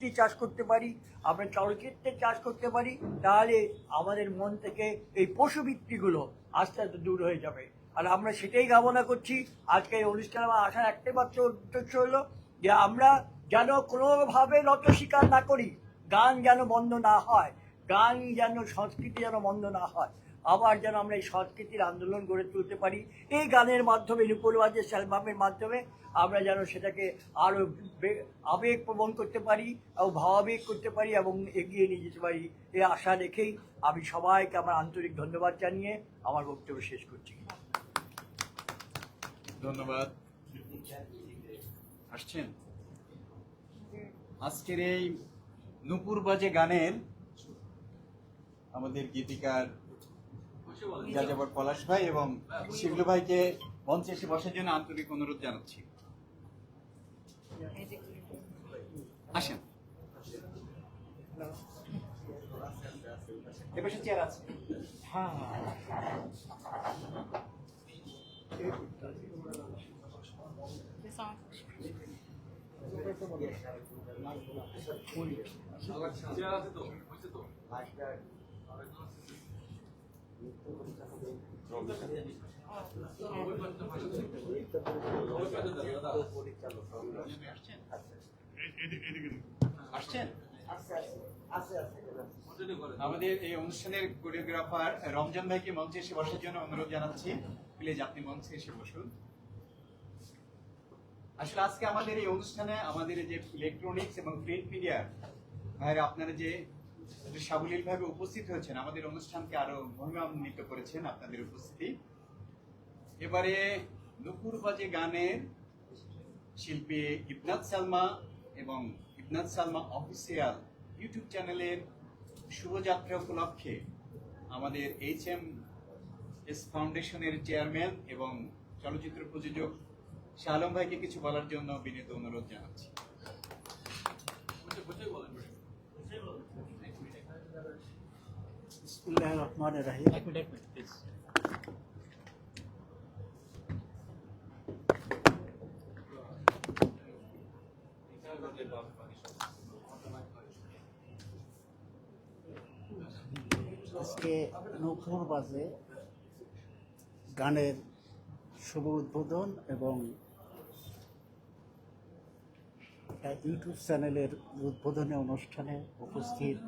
সঙ্গীতটি চাষ করতে পারি, আমরা চলচ্চিত্রের চাষ করতে পারি, তাহলে আমাদের মন থেকে এই পশুবৃত্তিগুলো আস্তে আস্তে দূর হয়ে যাবে। আর আমরা সেটাই কামনা করছি। আজকে এই অনুষ্ঠানে আমার আসার একটাই মাত্র উদ্দেশ্য হলো যে আমরা যেন কোনোভাবে নত স্বীকার না করি, গান যেন বন্ধ না হয়, গান যেন সংস্কৃতি যেন বন্ধ না হয়, আবার যেন আমরা এই সংস্কৃতির আন্দোলন গড়ে তুলতে পারি। এই গানের মাধ্যমে, নুপুরবাজের অ্যালবামের মাধ্যমে আমরা যেন সেটাকে আরও আবেগপ্রবণ করতে পারি এবং ভাবাবেগ করতে পারি এবং এগিয়ে নিয়ে যেতে পারি। এই আশা রেখেই আমি সবাইকে আমার আন্তরিক ধন্যবাদ জানিয়ে আমার বক্তব্য শেষ করছি। ধন্যবাদ। আসছেন আজকের এই নুপুরবাজে গানের আমাদের গীতিকার যাযাবর পলাশ ভাই এবং শিবলু ভাইকে মঞ্চে এসে বসার জন্য আন্তরিক অনুরোধ জানাচ্ছি। আসেন, এপাশে চেয়ার আছে। হ্যাঁ, আসছেন আমাদের এই অনুষ্ঠানের কোরিওগ্রাফার রমজান ভাইকে মঞ্চে এসে বসার জন্য অনুরোধ জানাচ্ছি। প্লিজ আপনি মঞ্চে এসে বসুন। আসলে আজকে আমাদের এই অনুষ্ঠানে আমাদের যে ইলেকট্রনিক্স এবং প্রিন্ট মিডিয়া ভাইরা আপনারা যে সাবলীল ভাবে উপস্থিত হয়েছেন, আমাদের অনুষ্ঠানকে আরো মহিমান্বিত করেছেন আপনাদের উপস্থিতি। এবারে নুপুরবাজে গানের শিল্পী ইবনাত সালমা এবং ইবনাত সালমা অফিসিয়াল ইউটিউব চ্যানেলের শুভযাত্রা উপলক্ষে আমাদের HMS ফাউন্ডেশনের চেয়ারম্যান এবং চলচ্চিত্র প্রযোজক শাহ আলম ভাইকে কিছু বলার জন্য বিনীত অনুরোধ জানাচ্ছি। বিসমিল্লাহির রহমানির রহিম। আজকে নুপুরবাজে গানের শুভ উদ্বোধন এবং ইউটিউব চ্যানেলের উদ্বোধনী অনুষ্ঠানে উপস্থিত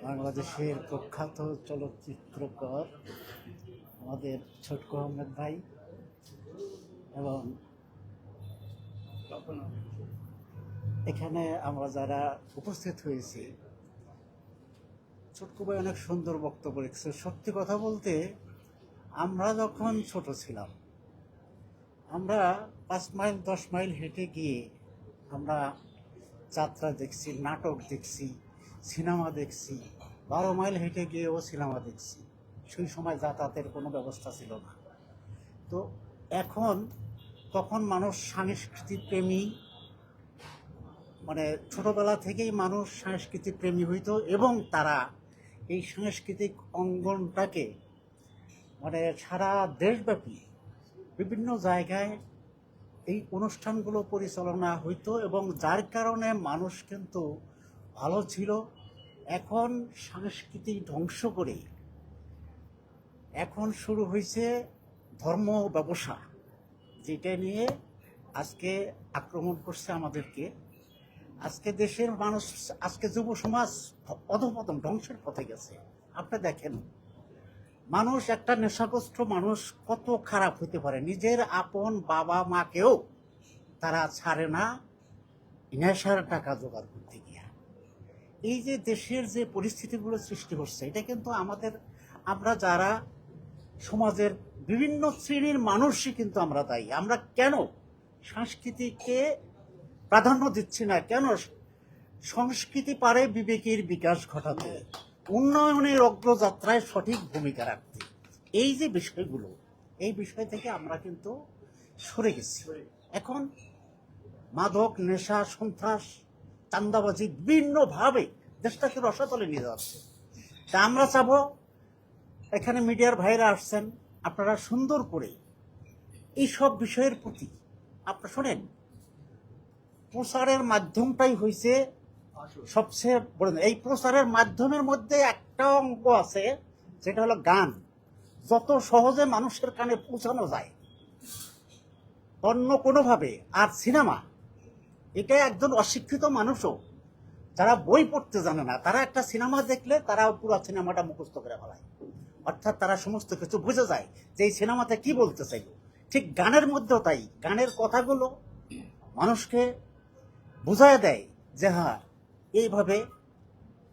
বাংলাদেশের প্রখ্যাত চলচ্চিত্রকার আমাদের ছোটকু আহমেদ ভাই এবং এখানে আমরা যারা উপস্থিত হয়েছি, ছোটকু ভাই অনেক সুন্দর বক্তব্য রেখেছে। সত্যি কথা বলতে, আমরা যখন ছোট ছিলাম, আমরা 5 মাইল 10 মাইল হেঁটে গিয়ে আমরা যাত্রা দেখছি, নাটক দেখছি, সিনেমা দেখছি। 12 মাইল হেঁটে গিয়েও সিনেমা দেখছি। সেই সময় যাতায়াতের কোনো ব্যবস্থা ছিল না। তো তখন মানুষ সাংস্কৃতিক প্রেমী, মানে ছোটবেলা থেকেই মানুষ সাংস্কৃতিক প্রেমী হইতো এবং তারা এই সাংস্কৃতিক অঙ্গনটাকে মানে সারা দেশব্যাপী বিভিন্ন জায়গায় এই অনুষ্ঠানগুলো পরিচালনা হইতো এবং যার কারণে মানুষ কিন্তু ভালো ছিল। এখন সাংস্কৃতিক ধ্বংস করে এখন শুরু হয়েছে ধর্ম ব্যবসা, যেটা নিয়ে আজকে আক্রমণ করছে আমাদেরকে। আজকে দেশের মানুষ, আজকে যুব সমাজ অধঃপতন, ধ্বংসের পথে গেছে। আপনি দেখেন, মানুষ, একটা নেশাগ্রস্ত মানুষ কত খারাপ হতে পারে। নিজের আপন বাবা মাকেও তারা ছাড়ে না নেশার টাকা জোগাড় করতে গিয়া। এই যে দেশের যে পরিস্থিতিগুলো সৃষ্টি হচ্ছে, এটা কিন্তু আমরা যারা সমাজের বিভিন্ন শ্রেণীর মানুষই কিন্তু আমরা দায়ী। আমরা কেন সংস্কৃতিকে প্রাধান্য দিচ্ছি না? কেন সংস্কৃতি পারে বিবেকের বিকাশ ঘটাতে, উন্নয়নের অগ্রযাত্রায় সঠিক ভূমিকা রাখতে। এই যে বিষয়গুলো, এই বিষয় থেকে আমরা কিন্তু সরে গেছি। এখন মাদক, নেশা, সন্ত্রাস, চাঁদাবাজি বিভিন্নভাবে দেশটাকে রসাতলে নিয়ে যাচ্ছে। তা আমরা চাবো, এখানে মিডিয়ার ভাইরা আসছেন, আপনারা সুন্দর করে এই সব বিষয়ের প্রতি আপনারা শোনেন। প্রচারের মাধ্যমটাই হয়েছে সবচেয়ে বড়। এই প্রচারের মাধ্যমের মধ্যে একটা অঙ্ক আছে, যেটা হলো গান। যত সহজে মানুষের কানে পৌঁছানো যায় অন্য কোনোভাবে। আর সিনেমা, এটা একজন অশিক্ষিত মানুষও, যারা বই পড়তে জানে না, তারা একটা সিনেমা দেখলে তারা পুরো সিনেমাটা মুখস্থ করে ফেলায়। অর্থাৎ তারা সমস্ত কিছু বুঝে যায় যে এই সিনেমাতে কি বলতে চাইল। ঠিক গানের মধ্যেও তাই, গানের কথাগুলো মানুষকে বুঝায় দেয় যে হ্যাঁ এইভাবে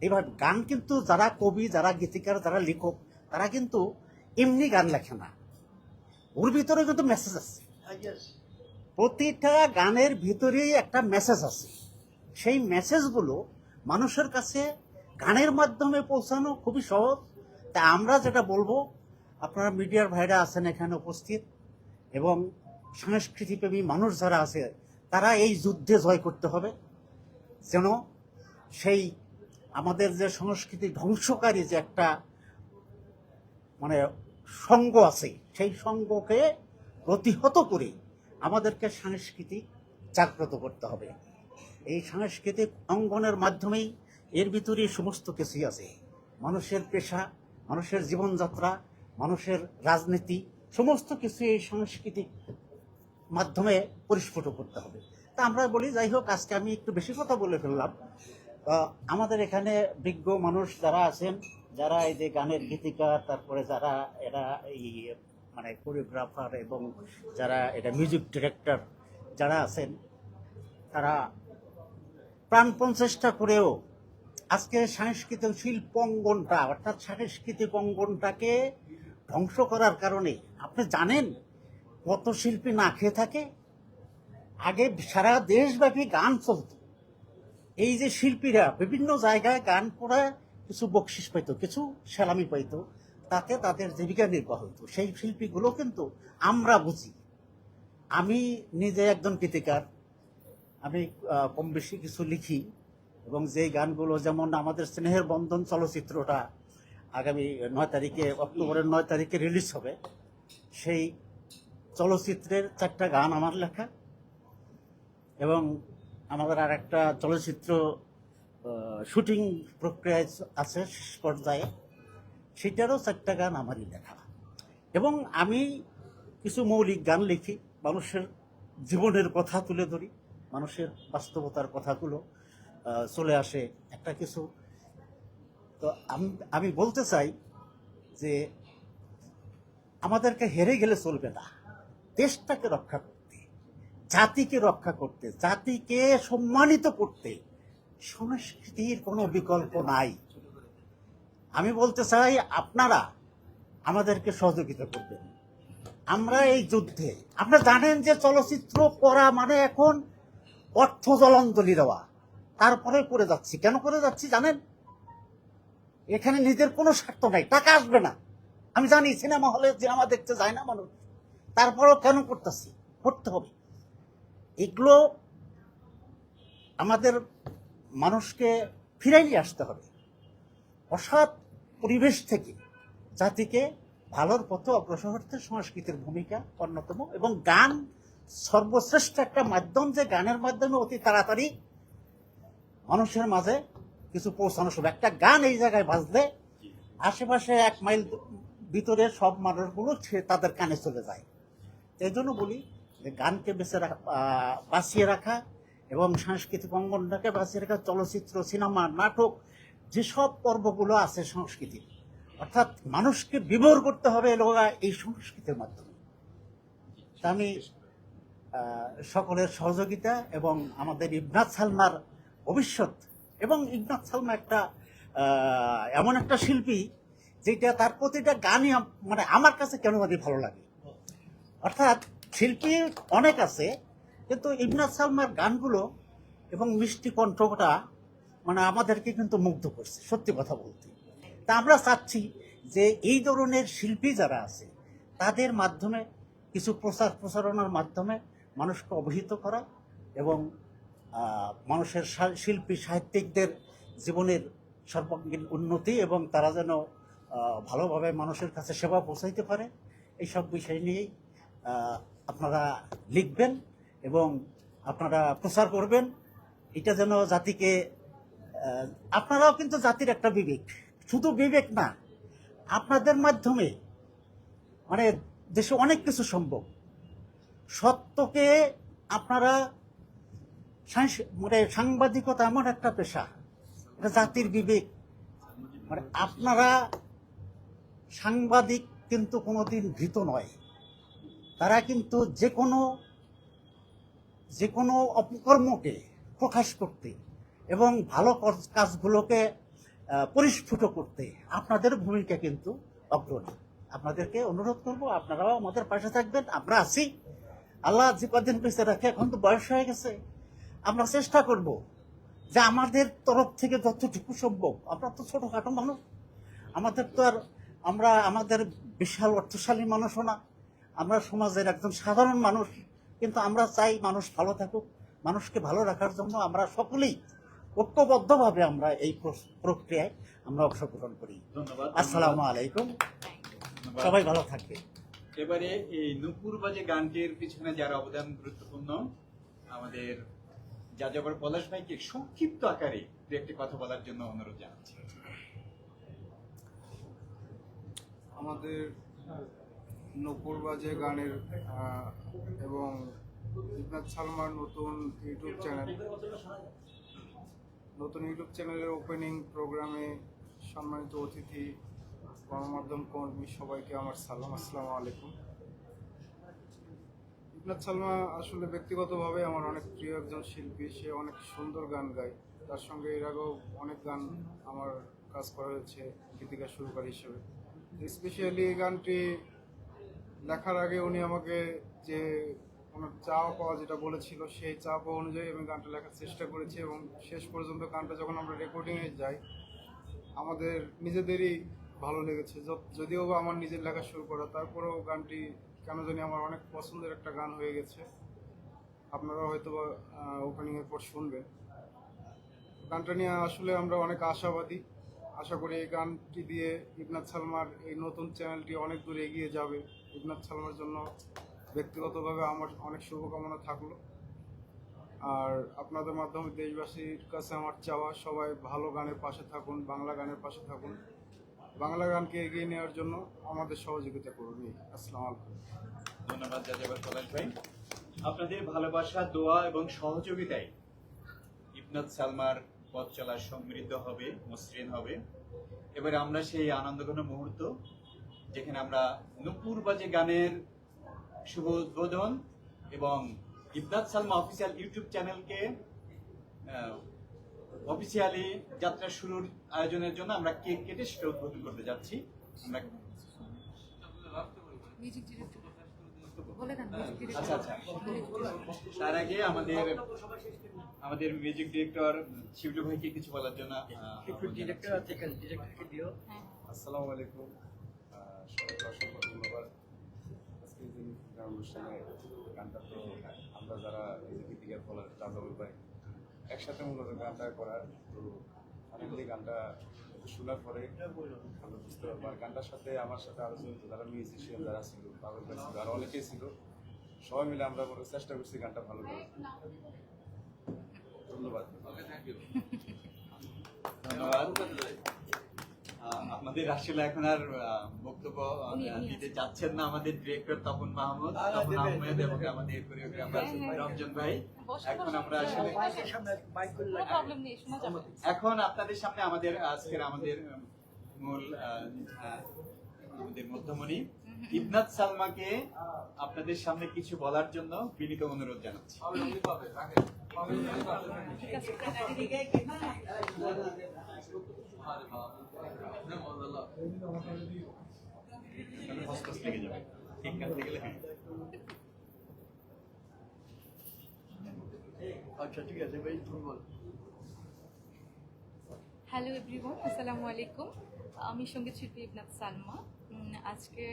এইভাবে। গান কিন্তু যারা কবি, যারা গীতিকার, যারা লেখক, তারা কিন্তু এমনি গান লেখে না, ওর ভিতরে কিন্তু মেসেজ আছে। প্রতিটা গানের ভিতরেই একটা মেসেজ আছে। সেই মেসেজগুলো মানুষের কাছে গানের মাধ্যমে পৌঁছানো খুবই সহজ। তা আমরা যেটা বলবো, আপনারা মিডিয়ার ভাইরা আছেন এখানে উপস্থিত, এবং সংস্কৃতিপ্রেমী মানুষ যারা আছে, তারা এই যুদ্ধে জয় করতে হবে, যেন সেই আমাদের যে সংস্কৃতি ধ্বংসকারী যে একটা মানে সঙ্গ আছে, সেই সঙ্গকে প্রতিহত করে আমাদেরকে সাংস্কৃতিক জাগ্রত করতে হবে। এই সাংস্কৃতিক অঙ্গনের মাধ্যমেই এর ভিতরে সমস্ত কিছুই আছে। মানুষের পেশা, মানুষের জীবনযাত্রা, মানুষের রাজনীতি, সমস্ত কিছু এই সাংস্কৃতিক মাধ্যমে পরিস্ফুট করতে হবে। তা আমরা বলি, যাই হোক, আজকে আমি একটু বেশি কথা বলে ফেললাম। আমাদের এখানে বিজ্ঞ মানুষ যারা আছেন, যারা এই যে গানের গীতিকার, তারপরে যারা এরা এই মানে কোরিওগ্রাফার, এবং যারা এটা মিউজিক ডিরেক্টর যারা আছেন, তারা প্রাণপণ চেষ্টা করেও আজকে সাংস্কৃতিক শিল্প অঙ্গনটা, অর্থাৎ সাংস্কৃতিক অঙ্গনটাকে ধ্বংস করার কারণে আপনি জানেন কত শিল্পী না খেয়ে থাকে। আগে সারা দেশব্যাপী গান চলত। এই যে শিল্পীরা বিভিন্ন জায়গায় গান করে কিছু বকশিস পাইতো, কিছু সেলামি পাইতো, তাতে তাদের জীবিকা নির্বাহ হইতো। সেই শিল্পীগুলো কিন্তু আমরা বুঝি। আমি নিজে একজন গীতিকার, আমি কম বেশি কিছু লিখি, এবং যেই গানগুলো, যেমন আমাদের স্নেহের বন্ধন চলচ্চিত্রটা আগামী 9 তারিখে, অক্টোবরের 9 তারিখে রিলিজ হবে, সেই চলচ্চিত্রের 4টা গান আমার লেখা, এবং আমাদের আর একটা চলচ্চিত্র শুটিং প্রক্রিয়ায় আছে শেষ পর্যায়ে, সেটারও 4টা গান আমারই লেখা। এবং আমি কিছু মৌলিক গান লিখি, মানুষের জীবনের কথা তুলে ধরি, মানুষের বাস্তবতার কথাগুলো চলে আসে একটা কিছু। তো আমি বলতে চাই যে আমাদেরকে হেরে গেলে চলবে না। দেশটাকে রক্ষা করতে, জাতিকে রক্ষা করতে, জাতিকে সম্মানিত করতে সংস্কৃতির কোনো বিকল্প নাই। আমি বলতে চাই, আপনারা আমাদেরকে সহযোগিতা করবেন। আমরা এই যুদ্ধে, আপনারা জানেন যে চলচ্চিত্র করা মানে এখন অর্থ জলাঞ্জলি দেওয়া। তারপরে করে যাচ্ছি, কেন করে যাচ্ছি জানেন? এখানে নিজের কোনো স্বার্থ নাই, টাকা আসবে না। আমি জানি সিনেমা হলে সিনেমা দেখতে যায় না মানুষ, তারপরেও কেন করতেছি? করতে হবে। এগুলো আমাদের মানুষকে ফিরাই নিয়ে আসতে হবে অসৎ পরিবেশ থেকে, জাতিকে ভালোর পথে অগ্রসর হতে সংস্কৃতির ভূমিকা অন্যতম। এবং গান সর্বশ্রেষ্ঠ একটা মাধ্যম, যে গানের মাধ্যমে অতি তাড়াতাড়ি মানুষের মাঝে কিছু পৌঁছানো সম্ভব। একটা গান এই জায়গায় বাজলে আশেপাশে 1 মাইল ভিতরে সব মানুষগুলো তাদের কানে চলে যায়। এই জন্য বলি যে গানকে বাঁচিয়ে রাখা এবং সাংস্কৃতিক অঙ্গনটাকে বাঁচিয়ে রাখা, চলচ্চিত্র, সিনেমা, নাটক, যেসব পর্বগুলো আছে সংস্কৃতির, অর্থাৎ মানুষকে বিভোর করতে হবে এই সংস্কৃতির মাধ্যমে। তা আমি সকলের সহযোগিতা এবং আমাদের ইবনাত সালমার ভবিষ্যৎ, এবং ইবনাত সালমা একটা এমন একটা শিল্পী যেটা তার প্রতিটা গানই মানে আমার কাছে কেন জানি ভালো লাগে। অর্থাৎ শিল্পী অনেক আছে, কিন্তু ইবনাত সালমার গানগুলো এবং মিষ্টি কণ্ঠটা মানে আমাদেরকে কিন্তু মুগ্ধ করছে, সত্যি কথা বলতে। তা আমরা চাচ্ছি যে এই ধরনের শিল্পী যারা আছে, তাদের মাধ্যমে কিছু প্রচারণার মাধ্যমে মানুষকে অবহিত করা, এবং মানুষের শিল্পী সাহিত্যিকদের জীবনের সর্বাঙ্গীন উন্নতি, এবং তারা যেন ভালোভাবে মানুষের কাছে সেবা পৌঁছাইতে পারে, এইসব বিষয় নিয়েই আপনারা লিখবেন। এবং আপনারা প্রচার করবেন। এটা যেন জাতিকে আপনারাও কিন্তু জাতির একটা বিবেক, শুধু বিবেক না, আপনাদের মাধ্যমে মানে দেশে অনেক কিছু সম্ভব। সত্যকে আপনারা মানে সাংবাদিকতা এমন একটা পেশা, এটা জাতির বিবেক। মানে আপনারা সাংবাদিক কিন্তু কোনোদিন ভীত নয়, তারা কিন্তু যে কোনো অপকর্মকে প্রকাশ করতে এবং ভালো কাজগুলোকে পরিস্ফুট করতে আপনাদের ভূমিকা কিন্তু অগ্রণী। আপনাদেরকে অনুরোধ করব, আপনারাও আমাদের পাশে থাকবেন। আমরা আছি, আল্লাহ যে কদিন বেঁচে রাখে, এখন তো বয়স হয়ে গেছে, আমরা চেষ্টা করব যে আমাদের তরফ থেকে যতটুকু সম্ভব। আমরা তো ছোটখাটো মানুষ, আমাদের তো আর আমাদের বিশাল অর্থশালী মানুষও না, আমরা সমাজের একজন সাধারণ মানুষ, কিন্তু আমরা চাই মানুষ ভালো থাকুক। মানুষকে ভালো রাখার জন্য আমরা সকলেই ঐক্যবদ্ধভাবে আমরা এই প্রক্রিয়ায় আমরা অংশগ্রহণ করি। ধন্যবাদ। আসসালামু আলাইকুম, ধন্যবাদ। সবাই ভালো থাকবে। এবারে এই নূপুর বাজে গানটির পিছনে যার অবদান গুরুত্বপূর্ণ, আমাদের যাযাবর পলাশ ভাইকে সংক্ষিপ্ত আকারে দু একটি কথা বলার জন্য অনুরোধ জানাচ্ছি। আমাদের নূপুর বাজে গানের এবং ইবনাত সালমার নতুন ইউটিউব চ্যানেলের ওপেনিং প্রোগ্রামে সম্মানিত অতিথি, গণমাধ্যম কর্মী সবাইকে আমার সালাম, আসসালামু আলাইকুম। ইবনাত সালমা আসলে ব্যক্তিগতভাবে আমার অনেক প্রিয় একজন শিল্পী। সে অনেক সুন্দর গান গায়। তার সঙ্গে এর আগেও অনেক গান আমার কাজ করা হয়েছে গীতিকা সুরকার হিসেবে। স্পেশালি এই গানটি লেখার আগে উনি আমাকে যে ওনার চাওয়া পাওয়া যেটা বলেছিল, সেই চাওয়া পাওয়া অনুযায়ী আমি গানটা লেখার চেষ্টা করেছি এবং শেষ পর্যন্ত গানটা যখন আমরা রেকর্ডিংয়ে যাই আমাদের নিজেদেরই ভালো লেগেছে। যদিও বা আমার নিজের লেখা শুরু করা, তারপরেও গানটি কেন জানি আমার অনেক পছন্দের একটা গান হয়ে গেছে। আপনারা হয়তো বা ওপেনিংয়ের পর শুনবেন। গানটা নিয়ে আসলে আমরা অনেক আশাবাদী। আশা করি এই গানটি দিয়ে ইবনাত সালমার এই নতুন চ্যানেলটি অনেক দূর এগিয়ে যাবে। ইবনাত সালমার জন্য ব্যক্তিগতভাবে আমার অনেক শুভকামনা থাকলো। আর আপনাদের মাধ্যমে দেশবাসীর কাছে আমার চাওয়া, সবাই ভালো গানের পাশে থাকুন, বাংলা গানের পাশে থাকুন, বাংলা গানকে এগিয়ে নেওয়ার জন্য আমাদের সহযোগিতা করুন। আসসালামু আলাইকুম। ধন্যবাদ যাযাবর পলাশ ভাই। আপনাদের ভালোবাসা, দোয়া এবং সহযোগিতায় ইবনাত সালমার পথ চলা সমৃদ্ধ হবে, মসৃণ হবে। এবারে আমরা সেই আনন্দঘন মুহূর্ত যেখানে আমরা নূপুর বাজে গানের শুভ উদ্বোধন এবং ইবনাত সালমা অফিসিয়াল ইউটিউব চ্যানেলকে অফিসিয়ালি যাত্রা শুরুর আয়োজনের জন্য আমরা কেক কেটে সেটা উদ্বোধন করতে যাচ্ছি। আমরা আচ্ছা আচ্ছা, তার আগে আমাদের মিউজিক ডিরেক্টর শিবলু ভাইকে কিছু বলার জন্য আসসালামু আলাইকুম, সবাইকে অসংখ্য ধন্যবাদ। আজকে যে গান অনুষ্ঠানে গানটা তো আমরা যারা গীতিকার বলার চাঁদাবুল ভাই একসাথে মূলত গানটা করার, তো ফাইনালি গানটা শোনার পরে আমরা বুঝতে পারবো। আর গানটার সাথে আমার সাথে আরো জড়িত যারা মিউজিশিয়ান যারা ছিল, পাগল ভাই ছিল, আর অনেকেই ছিল, সবাই মিলে আমরা চেষ্টা করছি গানটা ভালো করে। ধন্যবাদ। ধন্যবাদ। আমাদের আসলে এখন আর বক্তব্য দিতে চাচ্ছেন না আমাদের ডিরেক্টর তপন আহমেদ এবং আমাদের কোরিওগ্রাফার রঞ্জন ভাই। এখন আমরা আসলে এখন আপনাদের সামনে আমাদের মূল আমাদের মধ্যমণি ইবনাত সালমাকে আপনাদের সামনে কিছু বলার জন্য বিনীত অনুরোধ জানাচ্ছি। লেগে যাবে, ঠিক কাটতে গেলে। হ্যাঁ, আচ্ছা ঠিক আছে ভাই। হ্যালো এভরিওয়ান, আসসালামু আলাইকুম। আমি সঙ্গীত শিল্পী ইবনাত সালমা। আজকে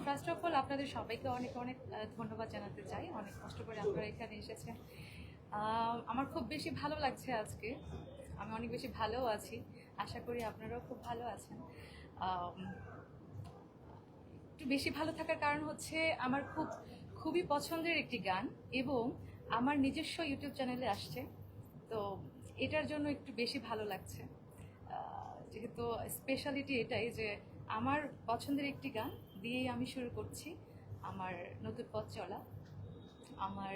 ফার্স্ট অফ অল আপনাদের সবাইকে অনেক অনেক ধন্যবাদ জানাতে চাই। অনেক কষ্ট করে আপনারা এখানে এসেছেন। আমার খুব বেশি ভালো লাগছে আজকে। আমি অনেক বেশি ভালো আছি। আশা করি আপনারাও খুব ভালো আছেন। একটু বেশি ভালো থাকার কারণ হচ্ছে আমার খুবই পছন্দের একটি গান এবং আমার নিজস্ব ইউটিউব চ্যানেলে আসছে, তো এটার জন্য একটু বেশি ভালো লাগছে। যেহেতু স্পেশালিটি এটাই যে আমার পছন্দের একটি গান দিয়েই আমি শুরু করছি আমার নতুন পথ চলা। আমার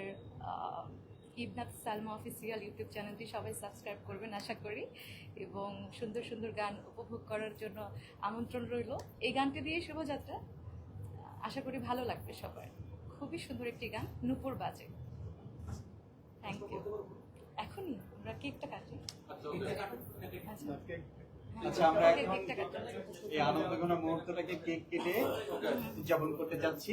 ইবনাত সালমা অফিসিয়াল ইউটিউব চ্যানেলটি সবাই সাবস্ক্রাইব করবেন আশা করি, এবং সুন্দর সুন্দর গান উপভোগ করার জন্য আমন্ত্রণ রইল। এই গানটি দিয়ে শুভযাত্রা, আশা করি ভালো লাগবে সবার। খুবই সুন্দর একটি গান, নূপুর বাজে। Thank you. এখনই আমরা কেকটা কাটি। আচ্ছা, আচ্ছা, আমরা ওকে, এখন কেকটা কাটি। এই আনন্দঘন মুহূর্তটাকে কেক কেটে উদযাপন করতে যাচ্ছি।